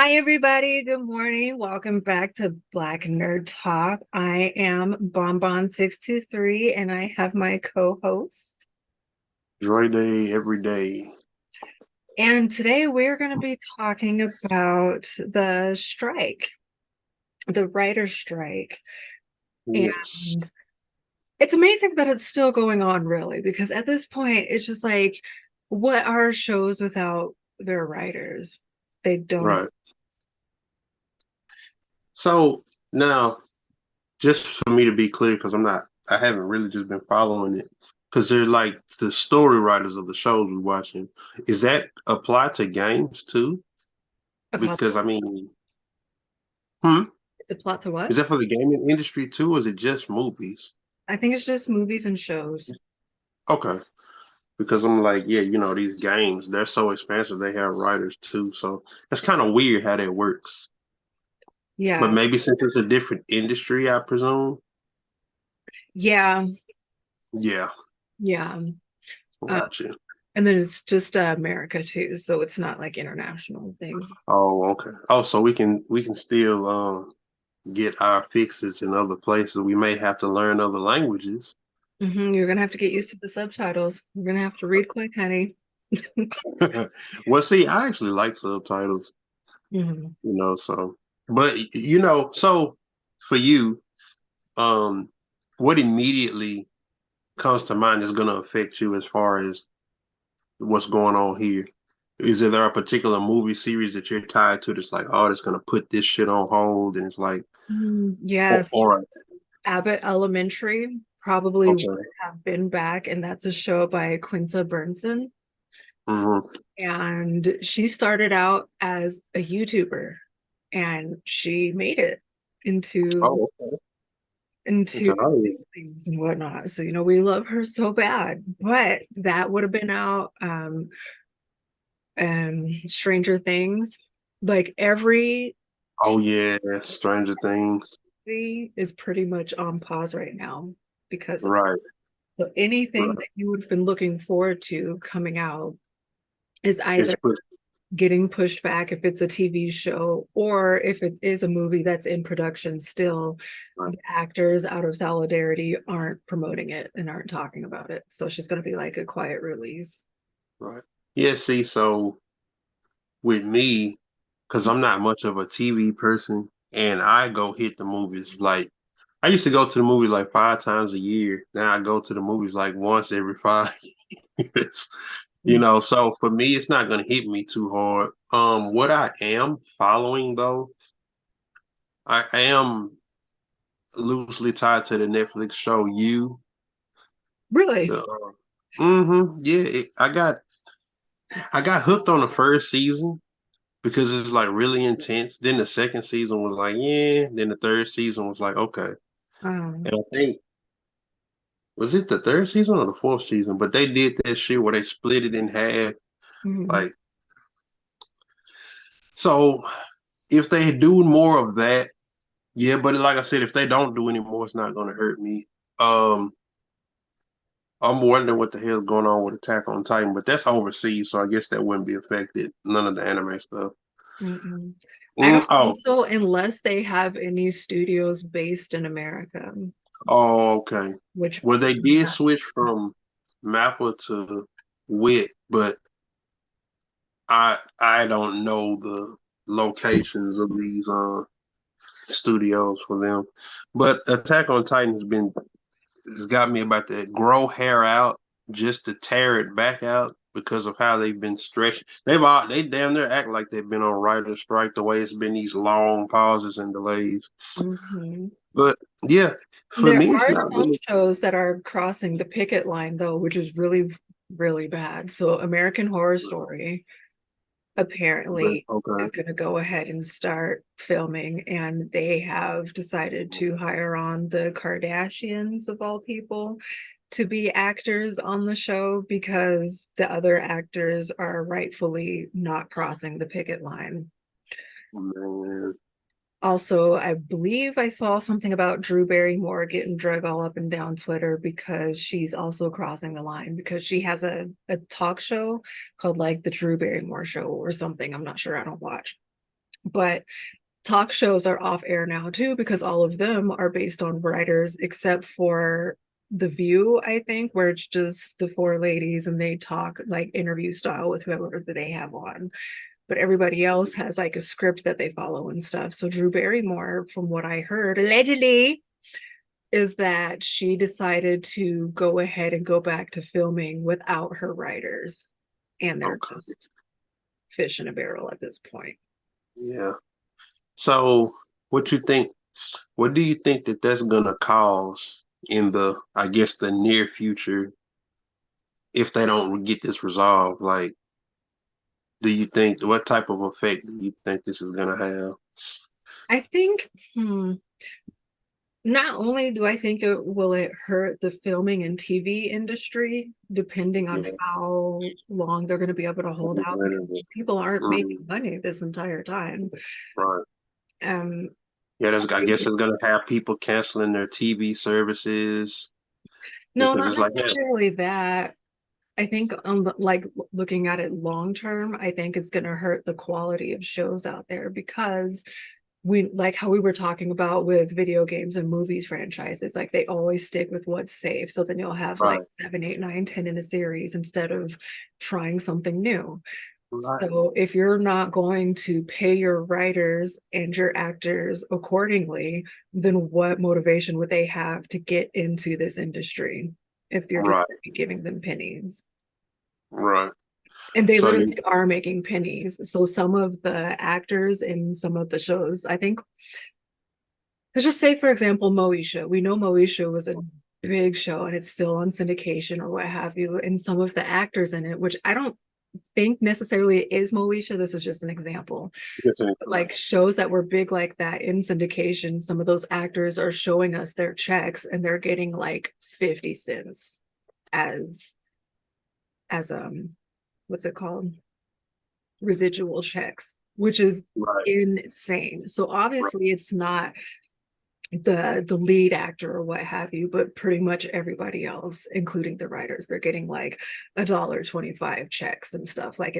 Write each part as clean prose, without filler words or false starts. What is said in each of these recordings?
Hi, everybody. Good morning. Welcome back to Black Nerd Talk. I am Bonbon623, and I have my co-host. Dre Day every day. And today we're going to be talking about the strike, the writer's strike. Yes. And it's amazing that it's still going on, really, because at this point, it's just like, what are shows without their writers? They don't. Right. So now, just for me to be clear, because I haven't really just been following it, because they're like the story writers of the shows we're watching. Is that apply to games too? Because I mean, hmm, It's a plot to is what? that for the gaming industry too, or is it just movies? I think it's just movies and shows. Okay. Because I'm like, yeah, these games, they're so expensive, they have writers too. So it's kind of weird how that works. But Yeah. maybe since it's a different industry, I presume. Yeah. Yeah. Yeah. Uh, Gotcha. and then it's just America too, so it's not like international things. Oh, okay. Oh, so we can still get our fixes in other places. We may have to learn other languages. You're gonna have to get used to the subtitles. You're gonna have to read quick, honey. Well, see, I actually like subtitles, hmm so but so for you, um, what immediately comes to mind is gonna affect you as far as what's going on here? Is there a particular movie series that you're tied to that's like, oh, it's gonna put this shit on hold, and it's like, Yes, all right, Abbott Elementary probably would okay. have been back, and that's a show by Quinta Brunson. Mm-hmm. And she started out as a YouTuber, and she made it into Oh, okay. It's into an audience. things and whatnot. So, we love her so bad. But that would have been out Stranger Things. Like every Oh yeah, Stranger Things. TV is pretty much on pause right now because of Right, so anything right. that you would have been looking forward to coming out is It's either put getting pushed back if it's a TV show, or if it is a movie that's in production still, right, the actors out of solidarity aren't promoting it and aren't talking about it. So it's just going to be like a quiet release. right. Yeah, see, so with me, because I'm not much of a TV person, and I go hit the movies like I used to go to the movie like 5 times a year. Now I go to the movies like once every 5 years. So for me, it's not gonna hit me too hard. What I am following though, I am loosely tied to the Netflix show You. Really? The yeah, I got hooked on the first season because it's like really intense. Then the second season was like, yeah. Then the third season was like, okay. Um, And I think was it the third season or the fourth season? But they did that shit where they split it in half. mhm. Like, so if they do more of that, yeah. But like I said, if they don't do any more, it's not gonna hurt me. Um, I'm wondering what the hell's going on with Attack on Titan, but that's overseas, so I guess that wouldn't be affected. None of the anime stuff. Mm-mm. I don't think Oh, so unless they have any studios based in America, oh, okay. which Well, they did switch from Mappa to Wit, but I don't know the locations of these studios for them. But Attack on Titan has got me about to grow hair out just to tear it back out because of how they've been stretching. They damn near act like they've been on writer's strike the way it's been these long pauses and delays. Mhm. But yeah, for There me it's are not some really shows that are crossing the picket line though, which is really, really bad. So American Horror Story apparently okay. is going to go ahead and start filming, and they have decided to hire on the Kardashians of all people to be actors on the show because the other actors are rightfully not crossing the picket line. Man, Also, I believe I saw something about Drew Barrymore getting drug all up and down Twitter because she's also crossing the line because she has a talk show called like the Drew Barrymore Show or something. I'm not sure. I don't watch. But talk shows are off air now too because all of them are based on writers except for The View, I think, where it's just the four ladies and they talk like interview style with whoever that they have on. But everybody else has like a script that they follow and stuff. So Drew Barrymore, from what I heard, allegedly, is that she decided to go ahead and go back to filming without her writers. And they're Okay. just fish in a barrel at this point. Yeah. So what you think, what do you think that that's gonna cause in the, I guess, the near future if they don't get this resolved? Like, do you think what type of effect do you think this is gonna have? I think not only do I think it will it hurt the filming and TV industry, depending on Yeah. how long they're going to be able to hold out because these people aren't Mm, making money this entire time. right. Um, Yeah, I guess it's gonna have people canceling their TV services no, because not it's like, yeah, necessarily that. I think like looking at it long term, I think it's going to hurt the quality of shows out there because we like how we were talking about with video games and movies franchises, like they always stick with what's safe. So then you'll have like right, 7, 8, 9, 10 in a series instead of trying something new. right, So if you're not going to pay your writers and your actors accordingly, then what motivation would they have to get into this industry if you're just right, giving them pennies? right. And they So literally are making pennies. So some of the actors in some of the shows, I think, let's just say, for example, Moesha. We know Moesha was a big show and it's still on syndication or what have you. And some of the actors in it, which I don't think necessarily is Moesha, this is just an example. But like shows that were big like that in syndication, some of those actors are showing us their checks and they're getting like 50 cents as as what's it called? Residual checks, which is right, insane. So right. obviously it's not the lead actor or what have you, but pretty much everybody else, including the writers, they're getting like $1.25 checks and stuff. Like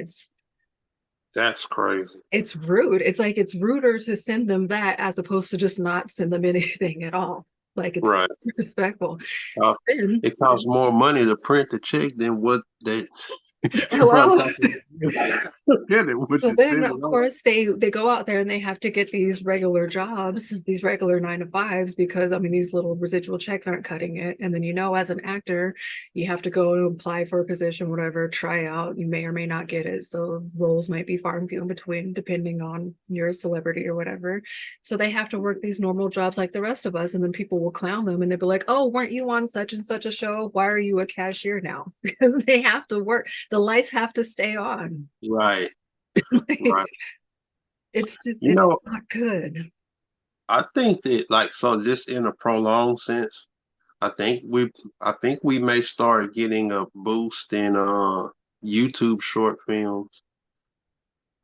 That's crazy. it's rude. It's like it's ruder to send them that as opposed to just not send them anything at all. Like it's Right. respectful. Uh, So then, it costs more money to print the check than what they hello. yeah, than what So you then, send it of on. course, they go out there and they have to get these regular jobs, these regular 9 to 5s, because I mean these little residual checks aren't cutting it. And then as an actor, you have to go and apply for a position, whatever, try out. You may or may not get it. So roles might be far and few in between, depending on your celebrity or whatever. So they have to work these normal jobs like the rest of us, and then people will clown them and they'll be like, "Oh, weren't you on such and such a show? Why are you a cashier now?" Because they have to work. The lights have to stay on. Right, right. It's just You it's know, not good. I think that like so just in a prolonged sense, I think we may start getting a boost in YouTube short films.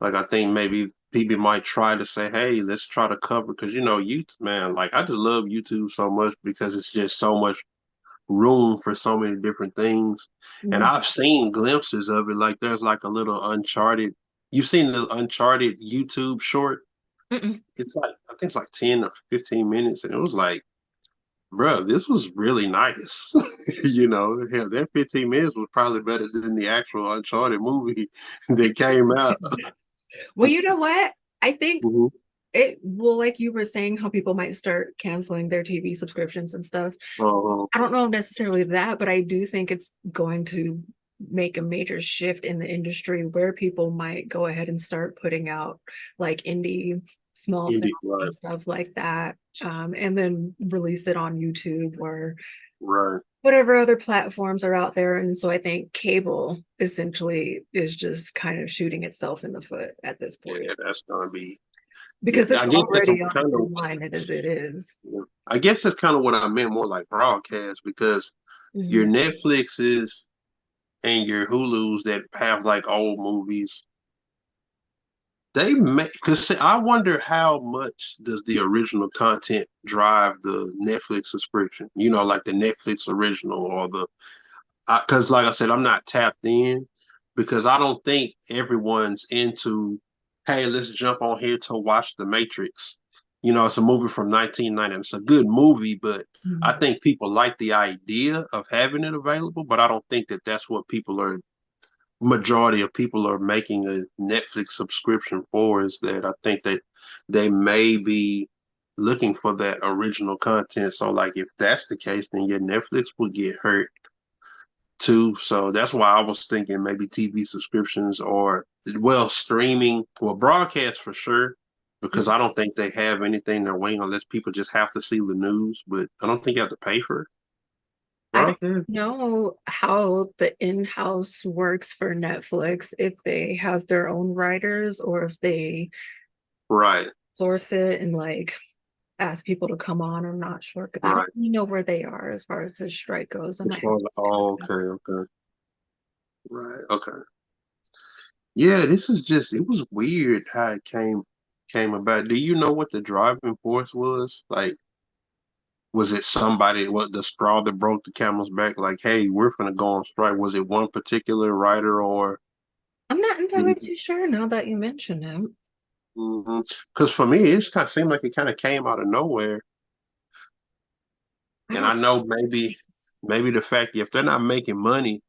Like I think maybe people might try to say, hey, let's try to cover because YouTube, man, like I just love YouTube so much because it's just so much room for so many different things. And Mm. I've seen glimpses of it. Like there's like a little Uncharted. You've seen the Uncharted YouTube short? Mm-mm. It's like I think it's like 10 or 15 minutes. And it was like, bro, this was really nice. Hell, that 15 minutes was probably better than the actual Uncharted movie that came out. Well, you know what? I think Mhm. it will, like you were saying, how people might start canceling their TV subscriptions and stuff. Uh, I don't know necessarily that, but I do think it's going to make a major shift in the industry where people might go ahead and start putting out like indie small Indie, films right, and stuff like that, and then release it on YouTube or right. whatever other platforms are out there. And so I think cable essentially is just kind of shooting itself in the foot at this point Yeah, that's gonna be. because it's I guess that's already on kind the of. line as it is. I guess that's kind of what I meant more like broadcast because your Mhm. Netflixes and your Hulus that have like old movies, they make because I wonder how much does the original content drive the Netflix subscription? Like the Netflix original or the because like I said, I'm not tapped in because I don't think everyone's into hey, let's jump on here to watch The Matrix. You know, it's a movie from 1990. It's a good movie, but I Mhm. think people like the idea of having it available, but I don't think that that's what people are, majority of people are making a Netflix subscription for, is that I think that they may be looking for that original content. So like if that's the case, then yeah, Netflix would get hurt too. So that's why I was thinking maybe TV subscriptions or well streaming, well broadcast for sure, because I don't think they have anything in their wing unless people just have to see the news. But I don't think you have to pay for it. I Right. don't know how the in-house works for Netflix, if they have their own writers or if they Right. source it and like ask people to come on. I'm not sure. 'Cause I don't Right. really know where they are as far as the strike goes. I As might far have as, oh, okay, okay. Right. Okay. Yeah, this is just it was weird how it came about. Do you know what the driving force was? Like, was it somebody, what the straw that broke the camel's back? Like, hey, we're gonna go on strike. Was it one particular writer or I'm not did entirely too sure now that you mention him. because for me it just kind of seemed like it kind of came out of nowhere. I And don't I know maybe the fact if they're not making money,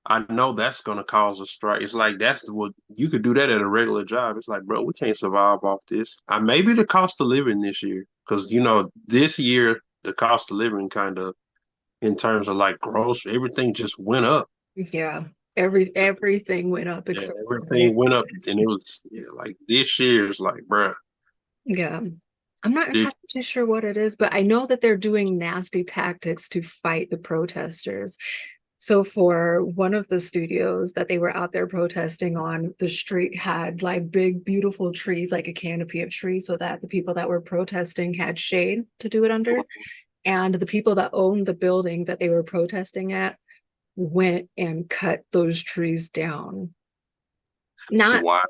I know that's gonna cause a strike. It's like that's what you could do that at a regular job. It's like, bro, we can't survive off this. Maybe the cost of living this year, because you know this year the cost of living kind of in terms of like grocery, everything just went up. Yeah, everything went up Yeah, except for everything rent. went up, and it was yeah, like this year is like, bro, Yeah. I'm not big entirely too sure what it is, but I know that they're doing nasty tactics to fight the protesters. So for one of the studios that they were out there protesting on, the street had like big, beautiful trees, like a canopy of trees, so that the people that were protesting had shade to do it under. And the people that owned the building that they were protesting at went and cut those trees down. Not wild.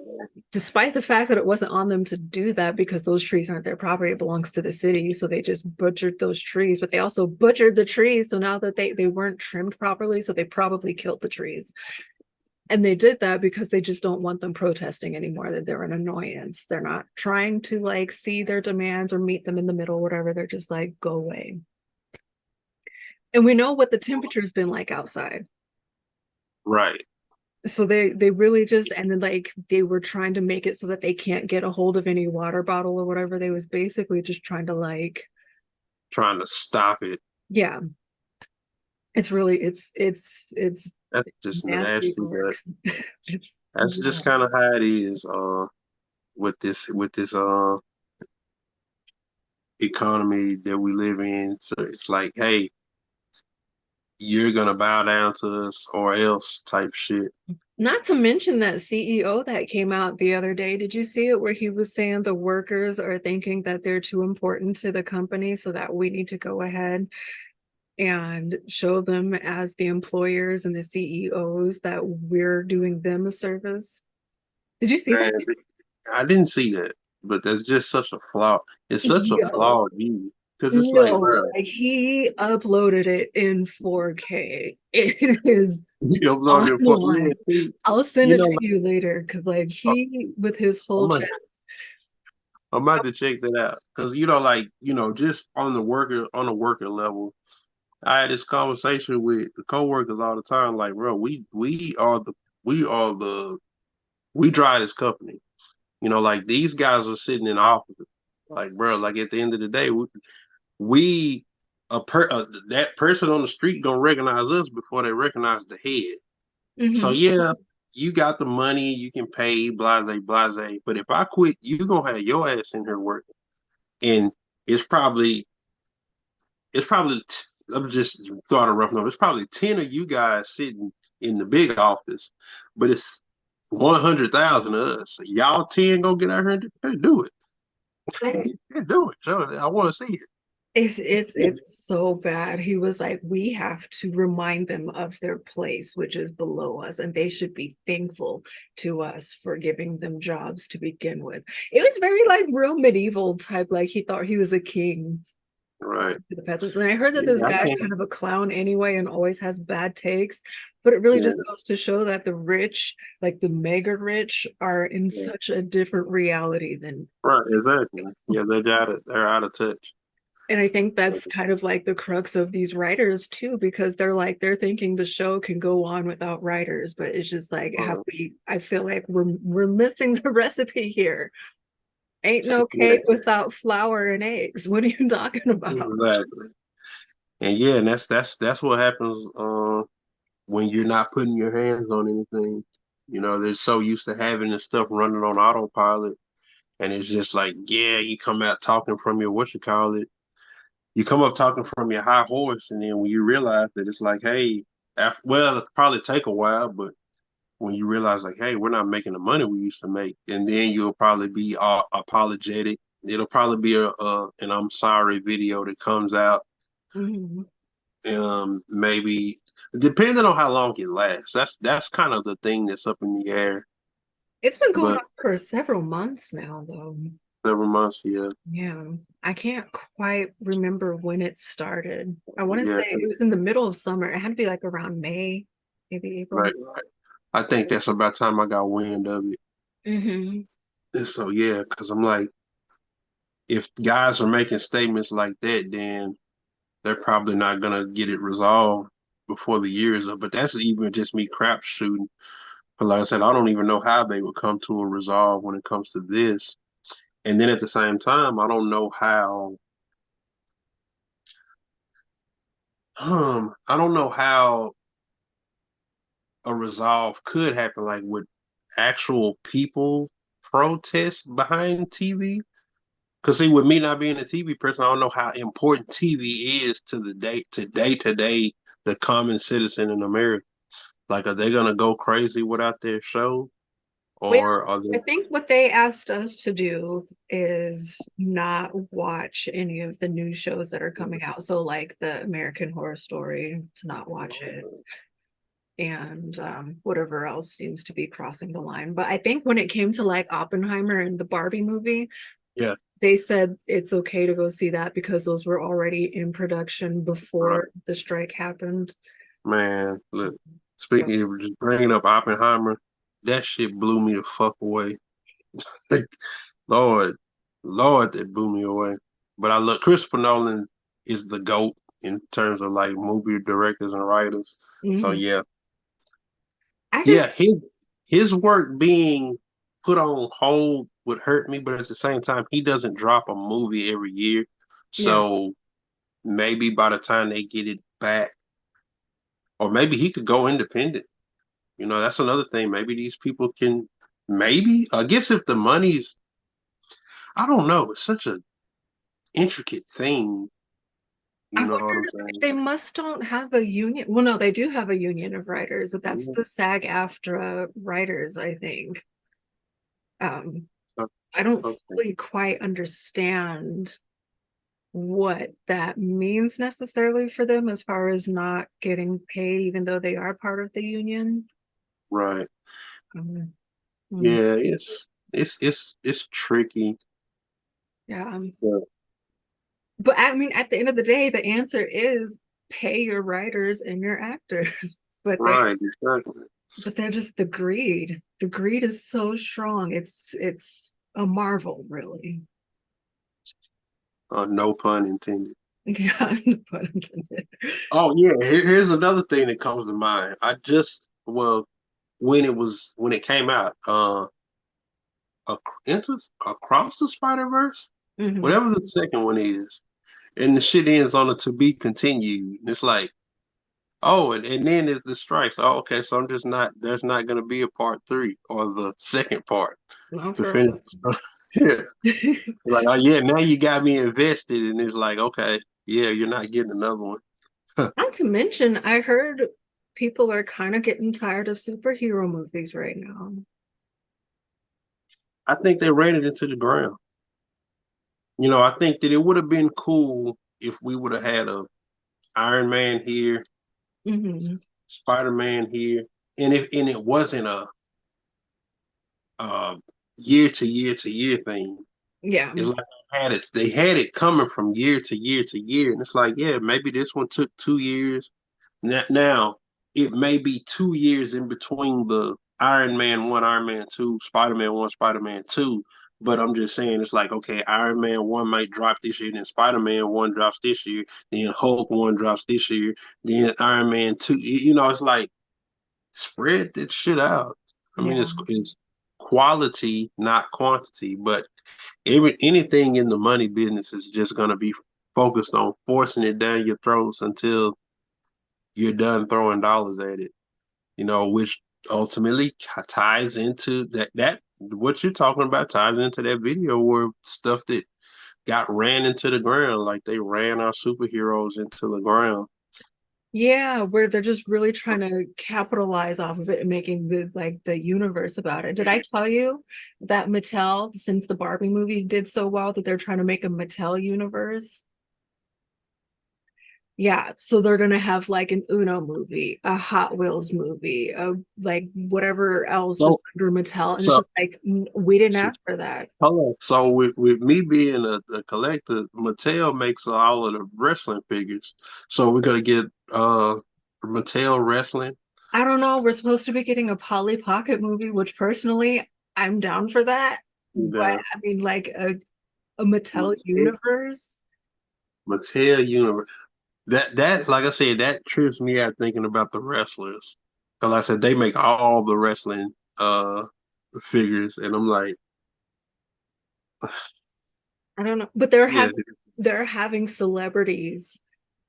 despite the fact that it wasn't on them to do that because those trees aren't their property, it belongs to the city. So they just butchered those trees, but they also butchered the trees. So now that they weren't trimmed properly, so they probably killed the trees. And they did that because they just don't want them protesting anymore, that they're an annoyance. They're not trying to like see their demands or meet them in the middle, whatever. They're just like, go away. And we know what the temperature's been like outside. Right, So they really just, and then like they were trying to make it so that they can't get a hold of any water bottle or whatever. They was basically just trying to like, trying to stop it. yeah, it's really it's That's just nasty nasty, work. but It's that's just kind of how it is. With this economy that we live in. So it's like, hey, you're gonna bow down to us or else type shit. not to mention that CEO that came out the other day. Did you see it where he was saying the workers are thinking that they're too important to the company so that we need to go ahead and show them as the employers and the CEOs that we're doing them a service. Did you see that? Man, I didn't see that, but that's just such a flaw. It's such a Yo, flawed view because it's like, no, bro, like he uploaded it in 4K. It is you upload your fuck. Yeah, online. see, I'll send you it know, to you later because like he with his whole I'm gonna, chat. I'm about to check that out because you know, like you know, just on a worker level, I had this conversation with the coworkers all the time. Like, bro, we are the we drive this company. You know, like these guys are sitting in office. Like, bro, like at the end of the day, we that person on the street gonna recognize us before they recognize the head. So Mhm. yeah, you got the money, you can pay, blase, blase. But if I quit, you gonna have your ass in here working, and it's probably it's probably I'm just throwing a rough number. It's probably 10 of you guys sitting in the big office, but it's 100,000 of us. Y'all 10 go get out here and do it. Do it. Show it. I want to see it. It's so bad. He was like, we have to remind them of their place, which is below us, and they should be thankful to us for giving them jobs to begin with. It was very like real medieval type, like he thought he was a king Right. to the peasants. And I heard that this Yeah, I guy's can't. kind of a clown anyway and always has bad takes. But it really Yeah, just goes to show that the rich, like the mega rich, are in yeah. such a different reality than. Right, exactly. Yeah, they're out of touch. And I think that's kind of like the crux of these writers too, because they're thinking the show can go on without writers, but it's just like have Uh, we I feel like we're missing the recipe here. Ain't no yeah, cake without flour and eggs. What are you talking about? exactly. And yeah, and that's what happens when you're not putting your hands on anything. You know, they're so used to having the stuff running on autopilot, and it's just like, yeah, you come out talking from your what you call it. You come up talking from your high horse, and then when you realize that it's like, hey, well, it'll probably take a while, but when you realize like, hey, we're not making the money we used to make, and then you'll probably be apologetic. It'll probably be a an I'm sorry video that comes out. Mhm. Maybe depending on how long it lasts. That's kind of the thing that's up in the air. It's been going But on for several months now, though. several months, yeah, Yeah, I can't quite remember when it started. I want to say yeah, it was in the middle of summer. It had to be like around May, maybe April. right. I think that's about time I got wind of it. Hmm. And so yeah, because I'm like, if guys are making statements like that, then they're probably not gonna get it resolved before the year is up. But that's even just me crap shooting. But like I said, I don't even know how they would come to a resolve when it comes to this. And then at the same time, I don't know how. I don't know how a resolve could happen, like with actual people protest behind TV. Because see, with me not being a TV person, I don't know how important TV is to the day to day the common citizen in America. Like, are they gonna go crazy without their show, Well, or are they? I think what they asked us to do is not watch any of the new shows that are coming out. So, like the American Horror Story, to not watch it, and whatever else seems to be crossing the line. But I think when it came to like Oppenheimer and the Barbie movie, Yeah, they said it's okay to go see that because those were already in production right, before the strike happened. man. Look, Yeah. speaking of just bringing up Oppenheimer, that shit blew me the fuck away. Like, Lord, Lord, that blew me away. But I look, Christopher Nolan is the GOAT in terms of like movie directors and writers. So Mhm. yeah, I just, yeah, his work being put on hold would hurt me, but at the same time, he doesn't drop a movie every year. yeah. So maybe by the time they get it back, or maybe he could go independent. You know, that's another thing. Maybe these people can, maybe, I guess if the money's, I don't know, it's such a intricate thing. I You know what I'm wonder, saying? they must don't have a union. Well, no, they do have a union of writers. That's Yeah. the SAG-AFTRA writers, I think. Um, o- I don't Okay. fully quite understand what that means necessarily for them as far as not getting paid, even though they are part of the union. Right. Um, mm, Yeah, it's tricky. yeah. Yeah. But I mean, at the end of the day, the answer is pay your writers and your actors. But they Right, exactly. but they're just the greed. The greed is so strong. It's a marvel, really. No pun intended. Yeah. Oh yeah, here's another thing that comes to mind. I just well when it came out, into across the Spider Verse, Mhm. whatever the second one is, and the shit ends on a to be continued. It's like, oh, and then it's the strikes. Oh, okay, so I'm just not. There's not going to be a part three or the second part Not to for finish. Yeah, like oh yeah, now you got me invested, and it's like okay, yeah, you're not getting another one. Not to mention, I heard people are kind of getting tired of superhero movies right now. I think they ran it into the ground. You know, I think that it would have been cool if we would have had a Iron Man here, Hmm. Spider Man here, and it wasn't a year to year to year thing. Yeah. It's like they had it coming from year to year to year, and it's like, yeah, maybe this one took 2 years. Now, it may be 2 years in between the Iron Man 1, Iron Man 2, Spider-Man 1, Spider-Man 2. But I'm just saying, it's like, okay, Iron Man 1 might drop this year, then Spider-Man 1 drops this year, then Hulk 1 drops this year, then Iron Man 2. It's like, spread that shit out. I mean, Yeah. it's quality, not quantity. But anything in the money business is just going to be focused on forcing it down your throats until you're done throwing dollars at it. Which ultimately ties into that what you're talking about ties into that video where stuff that got ran into the ground, like they ran our superheroes into the ground. Yeah, where they're just really trying to capitalize off of it and making the universe about it. Did I tell you that Mattel, since the Barbie movie did so well, that they're trying to make a Mattel universe? Yeah, so they're gonna have like an Uno movie, a Hot Wheels movie, like whatever else is So, under Mattel, and it's so, just like we didn't so ask for that. hold on. So with me being a collector, Mattel makes all of the wrestling figures. So we're gonna get Mattel wrestling. I don't know. We're supposed to be getting a Polly Pocket movie, which personally I'm down for that. But The I mean, like a Mattel Mattel, universe. Mattel universe. That like I said, that trips me out thinking about the wrestlers. Because like I said, they make all the wrestling figures, and I'm like, I don't know, but they're yeah, having celebrities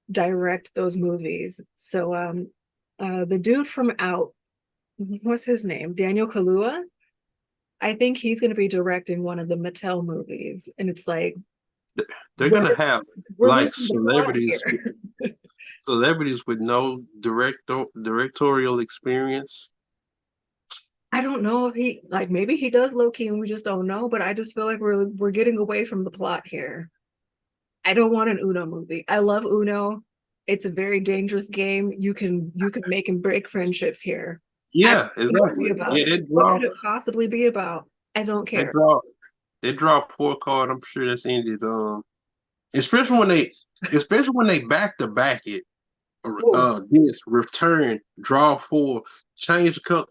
direct those movies. So the dude from Out, what's his name? Daniel Kaluuya. I think he's going to be directing one of the Mattel movies, and it's like they're we're gonna have we're like losing the plot celebrities, here. celebrities with no directorial experience. I don't know if he like maybe he does low key and we just don't know, but I just feel like we're getting away from the plot here. I don't want an Uno movie. I love Uno. It's a very dangerous game. You can make and break friendships here. I don't Yeah, know what it be exactly. about. Yeah, What could it possibly be about? I don't they care. draw they draw a poor card. I'm sure that's ended. Especially when they especially when they back to back it. Whoa. This return draw four change the color.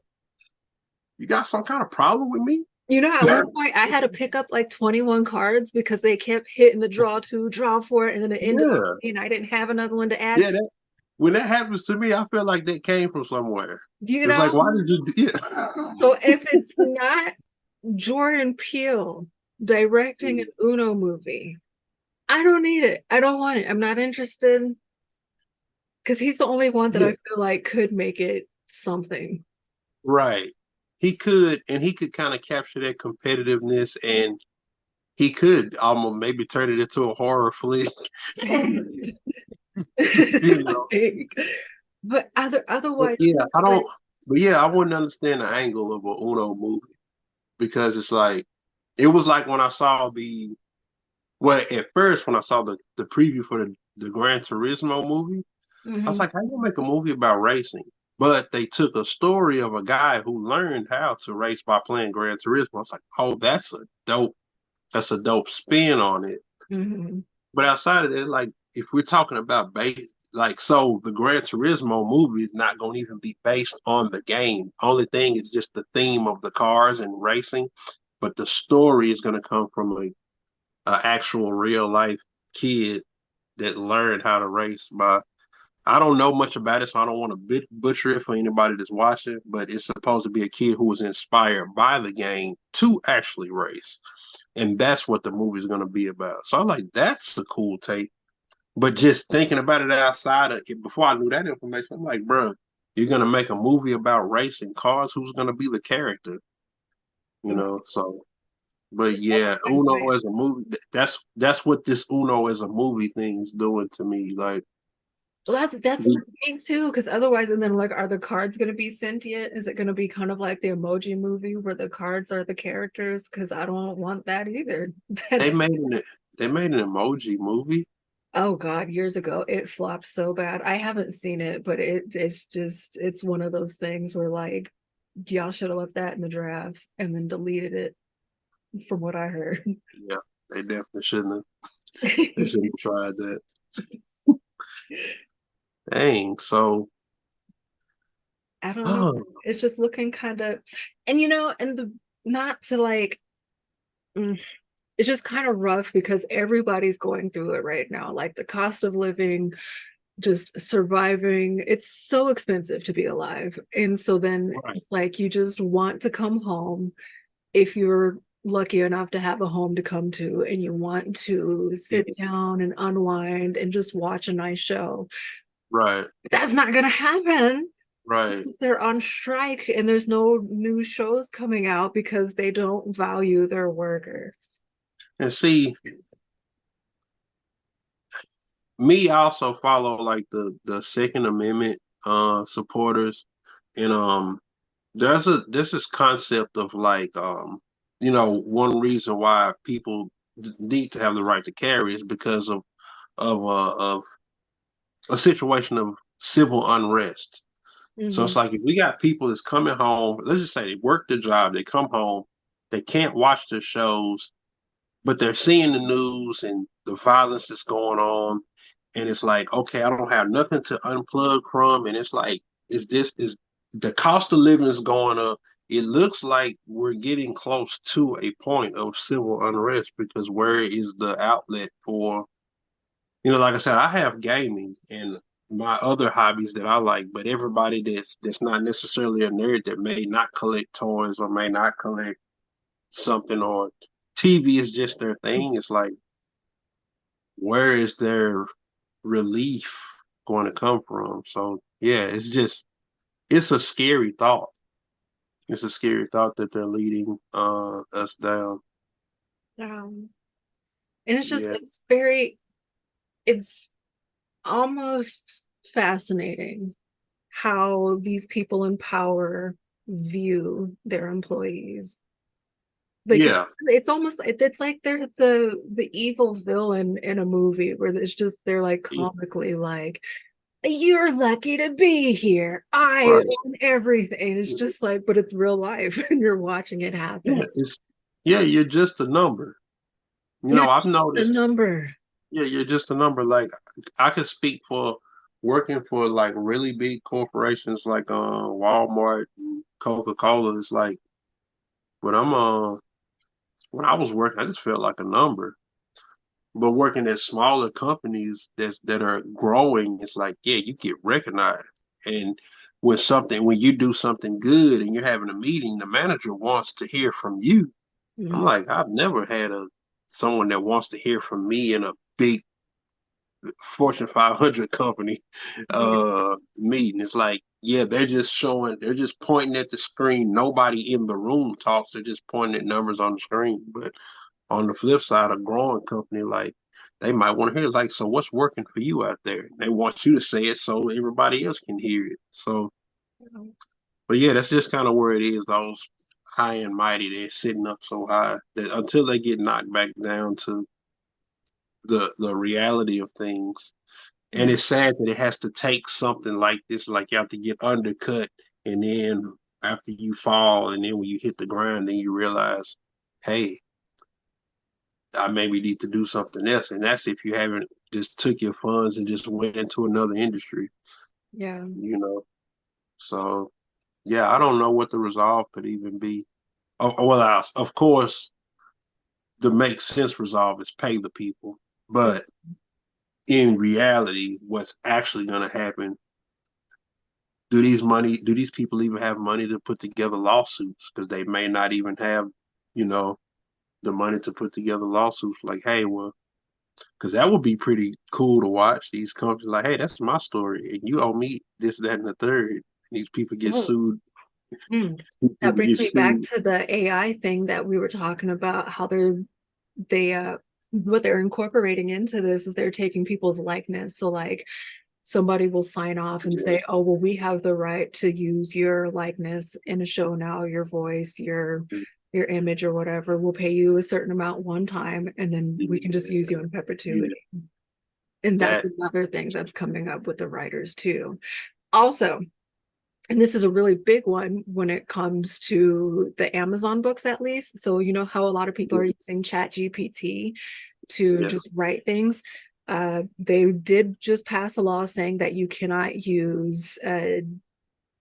You got some kind of problem with me? You know, at one point I had to pick up like 21 cards because they kept hitting the draw two, draw four, and then it ended Yeah, and I didn't have another one to add. yeah. When that happens to me, I feel like that came from somewhere. You It's like, know, why did you? Yeah. so if it's not Jordan Peele directing an Uno movie, I don't need it. I don't want it. I'm not interested because he's the only one that I Yeah, feel like could make it something. right. He could kind of capture that competitiveness, and he could almost maybe turn it into a horror flick. you know. Like, but But otherwise, yeah, I like, don't. But yeah, I wouldn't understand the angle of a Uno movie because it's like it was like when I saw the well at first when I saw the preview for the Gran Turismo movie, I was mhm. like, how you make a movie about racing? But they took a story of a guy who learned how to race by playing Gran Turismo. I was like, oh, that's a dope spin on it. Mhm. But outside of that, like if we're talking about base, like so the Gran Turismo movie is not going to even be based on the game. Only thing is just the theme of the cars and racing, but the story is going to come from a actual real life kid that learned how to race by. I don't know much about it, so I don't want to butcher it for anybody that's watching. But it's supposed to be a kid who was inspired by the game to actually race, and that's what the movie is going to be about. So I'm like, that's a cool take. But just thinking about it outside of it, before I knew that information, I'm like, bro, you're gonna make a movie about racing cars. Who's gonna be the character? So. But yeah, Uno as a movie. That's what this Uno as a movie thing is doing to me. Like, Well, that's the we- thing too, because otherwise, and then like, are the cards going to be sentient? Is it going to be kind of like the Emoji Movie where the cards are the characters? Because I don't want that either. they That's made an they made an emoji movie. oh God, years ago it flopped so bad. I haven't seen it, but it's one of those things where like y'all should have left that in the drafts and then deleted it, from what I heard. Yeah, they definitely shouldn't have. They shouldn't have tried that. Dang. So I don't know. Oh, It's just looking kind of, and and the not to like, mm, it's just kind of rough because everybody's going through it right now. Like the cost of living, just surviving, it's so expensive to be alive. And so then right, it's like you just want to come home if you're lucky enough to have a home to come to and you want to yeah, sit down and unwind and just watch a nice show. right, But that's not going to happen right. because they're on strike and there's no new shows coming out because they don't value their workers. And see, me, I also follow like the Second Amendment supporters, and there's this concept of like one reason why people need to have the right to carry is because of a situation of civil unrest. So it's Mhm. like if we got people that's coming home, let's just say they work their job, they come home, they can't watch their shows, but they're seeing the news and the violence that's going on, and it's like, okay, I don't have nothing to unplug from, and it's like, is the cost of living is going up. It looks like we're getting close to a point of civil unrest because where is the outlet for, like I said, I have gaming and my other hobbies that I like, but everybody that's not necessarily a nerd that may not collect toys or may not collect something, or TV is just their thing. It's like, where is their relief going to come from? So yeah, it's a scary thought. It's a scary thought that they're leading us down. Um, and it's just Yeah, it's almost fascinating how these people in power view their employees. Like yeah, it's almost it's like they're the evil villain in a movie where it's just they're like yeah, comically like, you're lucky to be here. I right. own everything. And it's just like, but it's real life and you're watching it Yeah, happen. you're just a number. You're I've just a noticed. number. Yeah, you're just a number. Like I could speak for working for like really big corporations like Walmart and Coca-Cola. It's like when when I was working, I just felt like a number. But working at smaller companies that are growing, it's like, yeah, you get recognized. And when you do something good and you're having a meeting, the manager wants to hear from you. I'm Mhm. like, I've never had a someone that wants to hear from me in a big Fortune 500 company Yeah. meeting. It's like, yeah, they're just pointing at the screen. Nobody in the room talks. They're just pointing at numbers on the screen. But on the flip side, a growing company, like they might want to hear, like, so what's working for you out there? They want you to say it so everybody else can hear it. So, but yeah, that's just kind of where it is. Those high and mighty, they're sitting up so high that until they get knocked back down to the reality of things. And Yeah. it's sad that it has to take something like this, like you have to get undercut, and then after you fall, and then when you hit the ground, then you realize, hey, I maybe need to do something else. And that's if you haven't just took your funds and just went into another industry, Yeah. you know. So yeah, I don't know what the resolve could even be. Well, of course, the make sense resolve is pay the people, but in reality, what's actually going to happen, do these people even have money to put together lawsuits, because they may not even have, you know the money to put together lawsuits, like, hey, well, because that would be pretty cool to watch these companies like, hey, that's my story and you owe me this, that, and the third. And these people get Oh, sued. that People brings get me back sued. to the AI thing that we were talking about, how they what they're incorporating into this is they're taking people's likeness. So like somebody will sign off and Yeah, say, oh, well, we have the right to use your likeness in a show now, your voice, your image or whatever. We'll pay you a certain amount one time and then we can just use you in yeah, perpetuity. And that's that, another thing that's coming up with the writers too. Also, and this is a really big one when it comes to the Amazon books, at least. So, you know how a lot of people yeah, are using Chat GPT to yeah, just write things. They did just pass a law saying that you cannot use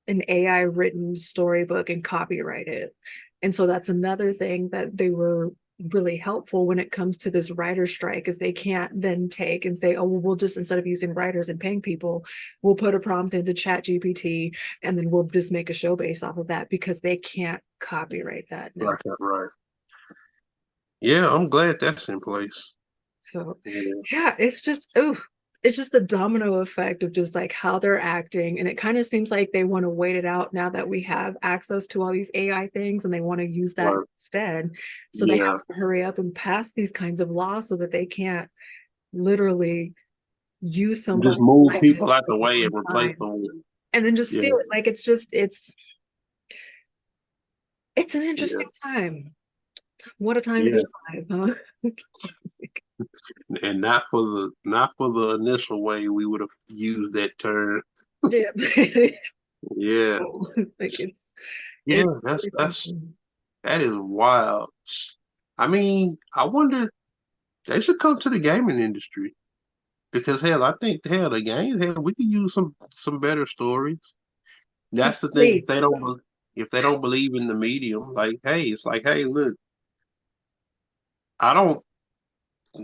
an AI written storybook and copyright it. And so that's another thing that they were really helpful when it comes to this writer strike, is they can't then take and say, oh, well, we'll just, instead of using writers and paying people, we'll put a prompt into Chat GPT and then we'll just make a show based off of that, because they can't copyright that now. Right, right. Yeah, I'm glad that's in place. So Yeah. yeah, it's just the domino effect of just like how they're acting. And it kind of seems like they want to wait it out now that we have access to all these AI things, and they want to use that Right. instead. So they Yeah. have to hurry up and pass these kinds of laws so that they can't literally use Just somebody's move people likeness out the for way and one replace time them with, and then just yeah, steal it. Like it's an yeah, interesting time. What a time to yeah. be alive, huh? And not for the initial way we would have used that term. Yeah. Yeah. Like Yeah, it's that's really that's something. that is wild. I mean, I wonder they should come to the gaming industry because hell, I think hell the game hell we could use some better stories. So That's the thing. please. If they don't believe in the medium, like hey, it's like hey, look, I don't.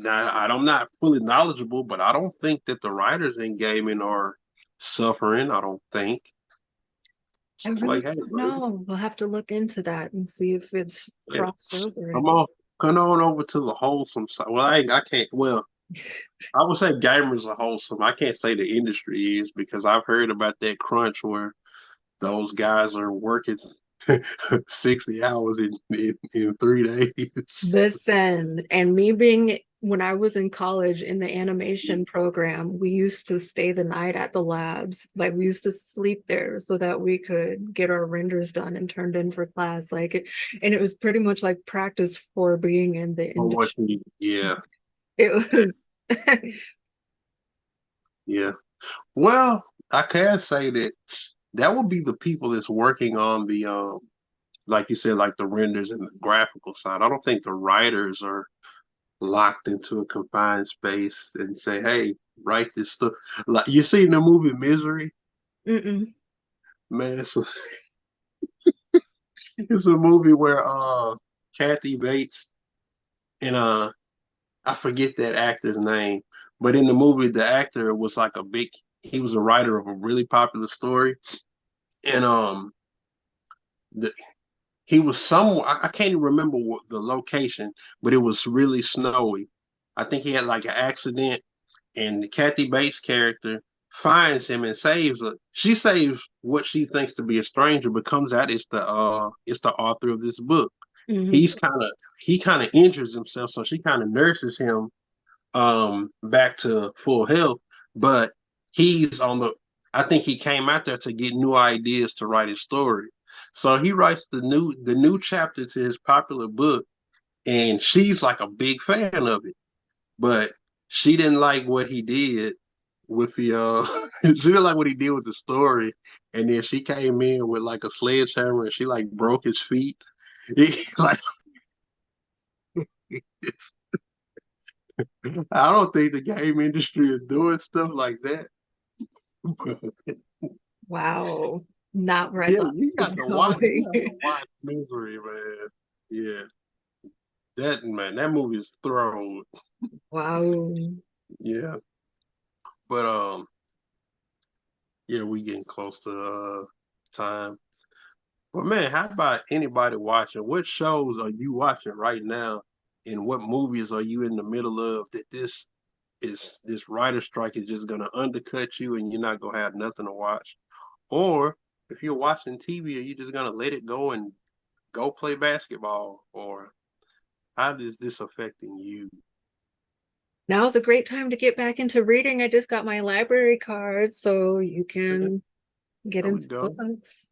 I'm not fully knowledgeable, but I don't think that the writers in gaming are suffering. I don't think. I So it's really like, hey, don't bro, know. We'll have to look into that and see if it's yeah, crossed over. come on, come on over to the wholesome side. Well, I can't. Well, I would say gamers are wholesome. I can't say the industry is because I've heard about that crunch where those guys are working 60 hours in 3 days. Listen, and me being when I was in college in the animation program, we used to stay the night at the labs. Like we used to sleep there so that we could get our renders done and turned in for class. And it was pretty much like practice for being in the Or what? industry. Yeah, It was yeah. Well, I can say that that would be the people that's working on the like you said, like the renders and the graphical side. I don't think the writers are locked into a confined space and say, "Hey, write this stuff." Like you see in the movie Misery, mm-mm. man. It's a movie where Kathy Bates and I forget that actor's name, but in the movie the actor was like a big. He was a writer of a really popular story, and the, he was somewhere. I can't even remember what the location, but it was really snowy. I think he had like an accident, and the Kathy Bates character finds him and saves her. She saves what she thinks to be a stranger, but comes out it's the author of this book. Mhm. He's kind of he kind of injures himself, so she kind of nurses him back to full health. But he's on the I think he came out there to get new ideas to write his story. So he writes the new chapter to his popular book, and she's like a big fan of it. But she didn't like what he did with the she didn't like what he did with the story. And then she came in with like a sledgehammer and she like broke his feet. Like I don't think the game industry is doing stuff like that. Wow. Not where I Yeah, thought this was you going. got to watch Misery, man. Yeah, that movie is thrown. Wow. Yeah, but yeah, we getting close to time. But man, how about anybody watching? What shows are you watching right now? And what movies are you in the middle of that this writer strike is just gonna undercut you and you're not gonna have nothing to watch? Or if you're watching TV, are you just gonna let it go and go play basketball? Or how is this affecting you? Now's a great time to get back into reading. I just got my library card, so you can get There we into go. books.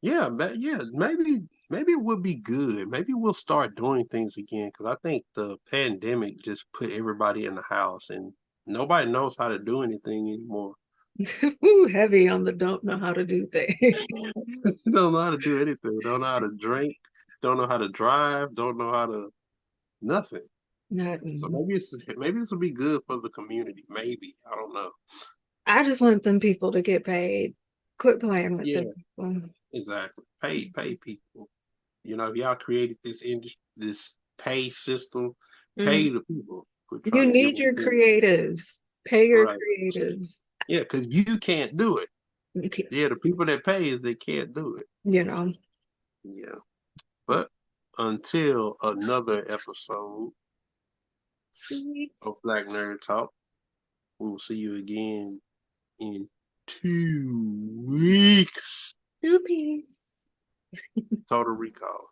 Yeah, yeah, maybe it would be good. Maybe we'll start doing things again because I think the pandemic just put everybody in the house and nobody knows how to do anything anymore. Ooh, heavy on the don't know how to do things. Don't know how to do anything. Don't know how to drink. Don't know how to drive. Don't know how to nothing. So Nothing. maybe this will be good for the community. Maybe I don't know. I just want them people to get paid. Quit playing with Yeah, the people. exactly. Pay people. You know, if y'all created this industry, this pay system, pay Mhm. the people. Quit You trying to give need them your things. creatives. Pay your Right. creatives. Yeah, because you can't do it. You can't, Yeah, the people that pay is they can't do it. you know. Yeah. But until another episode of Black Nerd Talk, we will see you again in 2 weeks. Two piece. Total Recall.